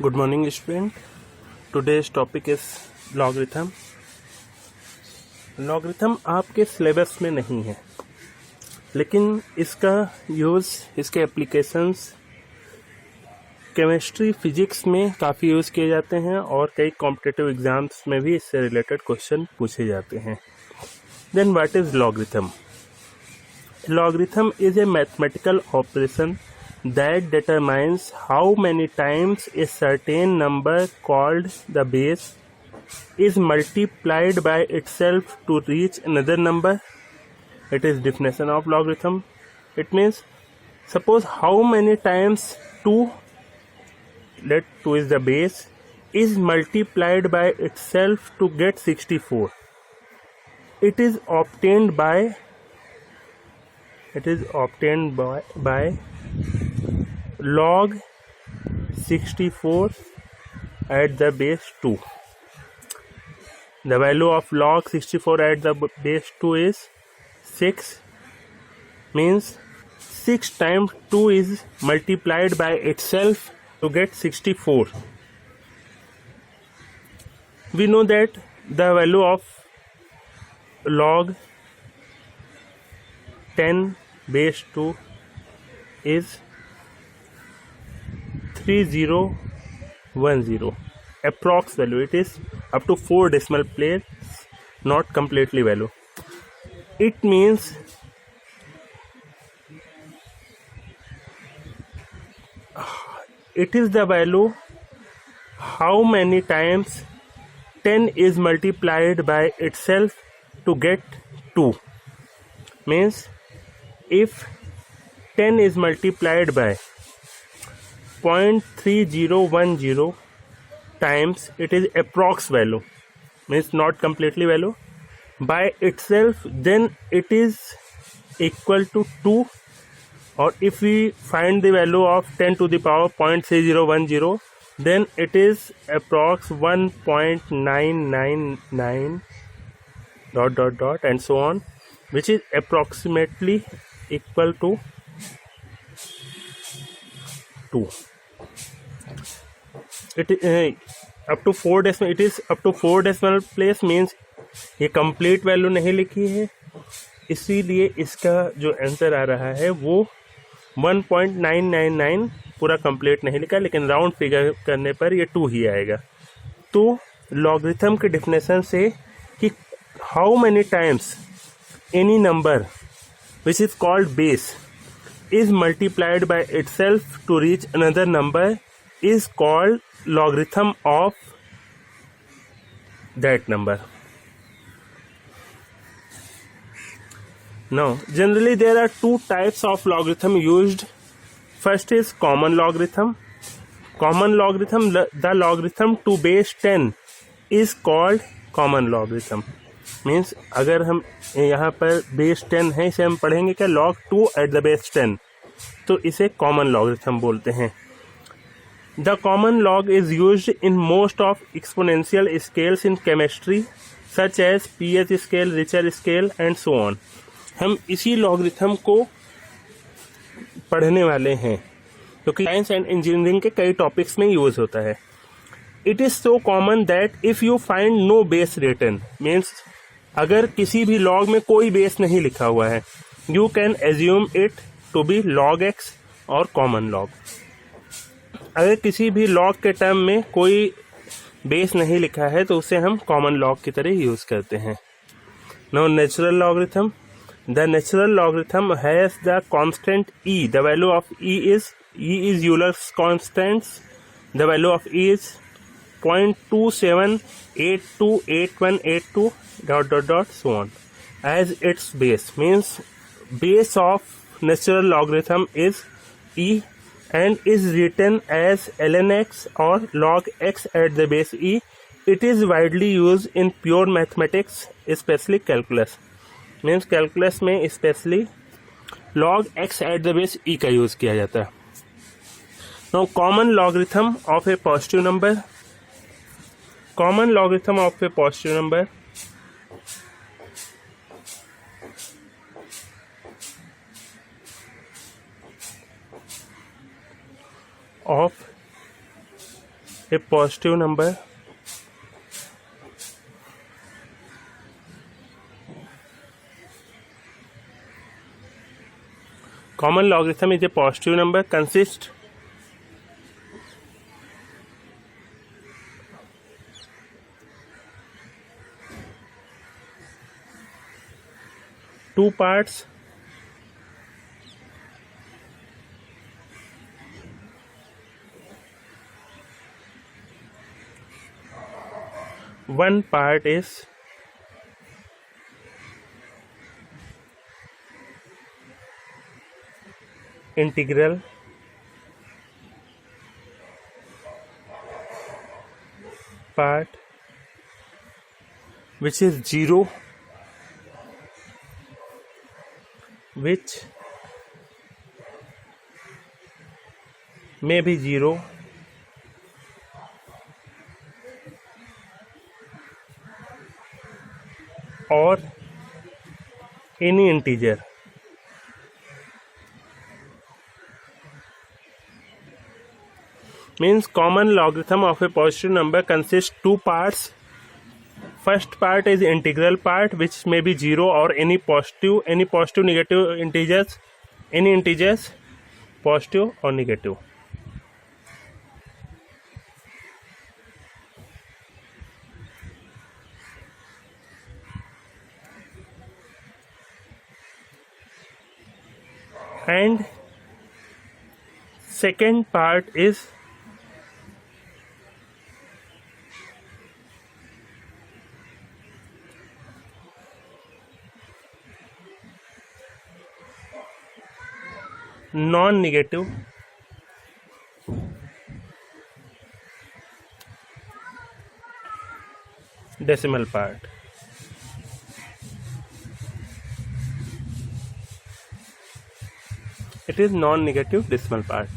Good morning student. Today's topic is logarithm. Logarithm आपके syllabus में नहीं है, लेकिन इसका यूज़, इसके एप्लीकेशंस केमिस्ट्री फिजिक्स में काफ़ी यूज़ किए जाते हैं और कई कॉम्पिटिटिव एग्जाम्स में भी इससे रिलेटेड क्वेश्चन पूछे जाते हैं. Then what is logarithm? Logarithm is a mathematical operation that determines how many times a certain number called the base is multiplied by itself to reach another number. It is definition of logarithm. It means suppose how many times 2, let 2 is the base, is multiplied by itself to get 64. It is obtained by log 64 at the base 2. The value of log 64 at the base 2 is 6, means 6 times 2 is multiplied by itself to get 64. We know that the value of log 10 base 2 is 3010. Approx value, it is up to 4 decimal place, not completely value. It means it is the value how many times 10 is multiplied by itself to get 2. Means if 10 is multiplied by 0.3010 times, it is approx value, means not completely value, by itself, then it is equal to 2. Or if we find the value of 10 to the power 0.3010, then it is approx 1.999 ... and so on, which is approximately equal to 2. It up to 4 decimal, it is up to 4 decimal place, means ये complete value नहीं लिखी है, इसीलिए इसका जो answer आ रहा है वो 1.999 पूरा कंप्लीट नहीं लिखा, लेकिन राउंड फिगर करने पर ये 2 ही आएगा. तो लॉगरिथम के डेफिनेशन से कि how many times any number which is called base is multiplied by itself to reach another number is called logarithm of that number. Now, generally there are 2 types of logarithm used. First is common logarithm. Common logarithm, the logarithm to base 10 is called common logarithm. Means अगर हम यहाँ पर base 10 है, इसे हम पढ़ेंगे क्या, log 2 at the base 10, तो इसे कॉमन लॉगरिथम बोलते हैं. The common log is used in most of exponential scales in chemistry such as pH scale, Richter scale and so on. हम इसी लॉगरिथम को पढ़ने वाले हैं क्योंकि साइंस एंड इंजीनियरिंग के कई टॉपिक्स में यूज होता है. It is so common that if you find no base written, means अगर किसी भी लॉग में कोई बेस नहीं लिखा हुआ है, you can assume it to be log x और कॉमन लॉग. अगर किसी भी लॉग के टर्म में कोई बेस नहीं लिखा है तो उसे हम कॉमन लॉग की तरह यूज करते हैं. Now natural logarithm. The natural logarithm has the constant e. The value of e is Euler's constants. The value of e is 0.27828182 ... so on as its base, means base of natural logarithm is e and is written as ln x or log x at the base e. It is widely used in pure mathematics, especially calculus, means calculus में especially log x at the base e का use किया जाता है. Now common logarithm of a positive number. Common logarithm of a positive number of a positive number common logarithm is a positive number consists two parts. One part is integral part, which is 0, which may be 0 or any integer. Means common logarithm of a positive number consists two parts. First part is integral part, which may be 0 or any positive negative integers, any integers, positive or negative. And second part is non-negative decimal part. It is non-negative decimal part.